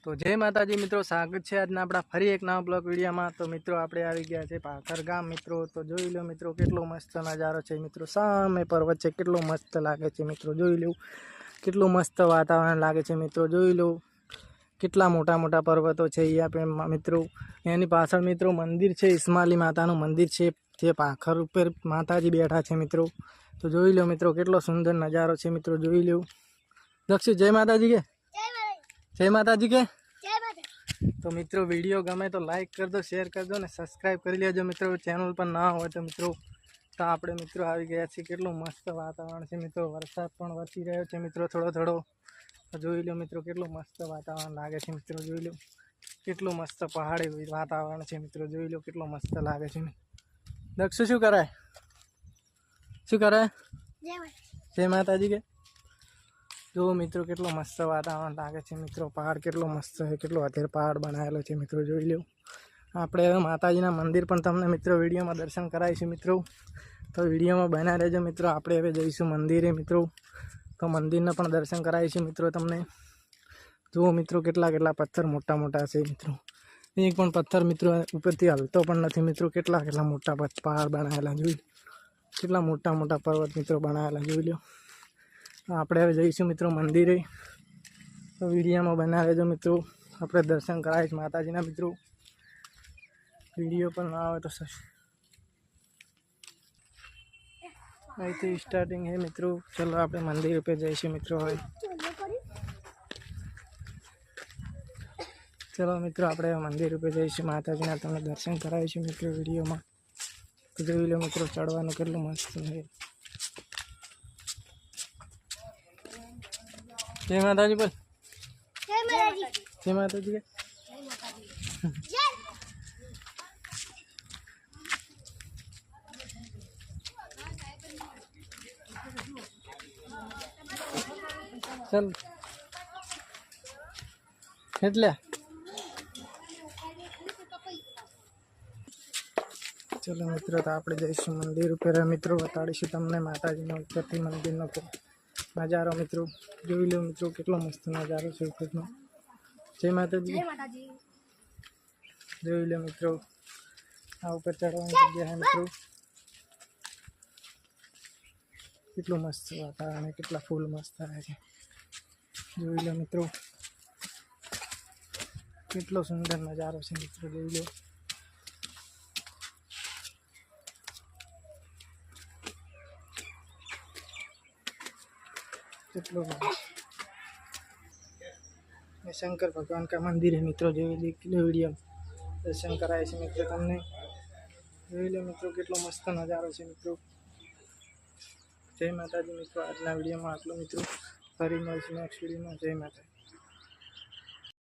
तो जय माताजी मित्रों, स्वागत है आज अपना फरी एक नवा ब्लॉग वीडियो में। तो मित्रों आपणे आवी गया छे पाखर गाम। मित्रों तो जोई लो मित्रों केटलो मस्त नजारो छे। मित्रों सामे पर्वत छे, केटलो मस्त लागे छे। मित्रों जोई लो केटलो मस्त वातावरण लागे छे। मित्रों जोई लो केटला मोटा मोटा पर्वतो छे अहींया पे। मित्रों एनी पाछळ मित्रों मंदिर छे, इस्माली मातानुं मंदिर छे, जे पाखर उपर माताजी बैठा छे। मित्रों तो जोई लो मित्रों केटलो सुंदर नजारो छे। मित्रों जोई लो। दक्षिण जय माताजी के जय माताजी के। तो मित्रों वीडियो गमे तो लाइक कर दो, शेर कर दो ने सब्सक्राइब कर लेजो। मित्रों चैनल पर ना हो तो मित्रों तो आपणे मित्रों आवी गया छे। केटलो मस्त वातावरण छे। मित्रों वरसाद पण वरसी रह्यो छे। मित्रों थोड़ो थोड़ो तो जोई लो मित्रों केटलो मस्त वातावरण लागे छे। मित्रों जोई लो केटलो मस्त पहाड़ी वातावरण छे। मित्रों जोई लो केटलो मस्त लागे छे। दक्षु शुं कराय जय माताजी के। जो मित्रों केटलो मस्त वातावरण लागे छे। मित्रों पहाड़ केटलो मस्त है, केटलो अधेर पहाड़ बनायेलो छे। मित्रों जोई लो आपणे हवे माताजीना मंदिर पण तमने मित्रों विडियो में दर्शन करावीशुं। मित्रों तो विडियो में बन्या रहेजो। मित्रों आपणे हवे जईशुं मंदिरे। मित्रों तो मंदिरना पण दर्शन करावीशुं। मित्रों तमने जुओ मित्रों केटला केटला पत्थर मोटा मोटा छे। मित्रों एक पण पत्थर मित्रों उपरथी हलतो पण नथी। मित्रों केटला केटला मोटा पहाड़ बनायेला जोई केटला मोटा मोटा पर्वत मित्रों बनायेला जोई लो। आपणे हवे जईशुं मित्रों मंदिरे। तो विडियो में बना रहेजो। मित्रों आपणे दर्शन करावीश माताजीना। मित्रों विडियो पर ना आवे तो અહીંથી સ્ટાર્ટિંગ है। मित्रों चलो આપણે મંદિર पे જઈશું। मित्रों હવે चलो मित्रों આપણે મંદિર पे જઈશું, માતાજીના તમને દર્શન કરાવીશું। मित्रों વિડીયોમાં તો જોઈ લો मित्रों ચડવાનું કેટલું મસ્ત છે। जय माताजी बोल। जय माताजी। जय माताजी के चल એટલે चलो मित्रों तो आपणे जईशुं मंदिर पर। मित्रों बताड़ीशुं तमने माताजीनो उपरथी मंदिरनो नजारो। मित्रों जोई लो मित्रों केटलो मस्त नजारो छे उपरनो। जय माताजी। जय माताजी। जोई लो मित्रों आ ऊपर चढ़वानी जग्या है। मित्रों केटलो मस्त वातावरण है, केटला फूल मस्त है। जोई लो मित्रों केटलो सुंदर नजारो छे। मित्रों जोई लो केटलो शंकर भगवान का मंदिर है। मित्रों जो वीडियो दर्शन कराए छे। मित्रों तमने जोई लो मित्रों केटलो मस्त नजारो छे। मित्रों जय माताजी। मित्रों आजना वीडियो में आटलो। मित्रों फरी मळीशुं नेक्स्ट वीडियो में। जय माता।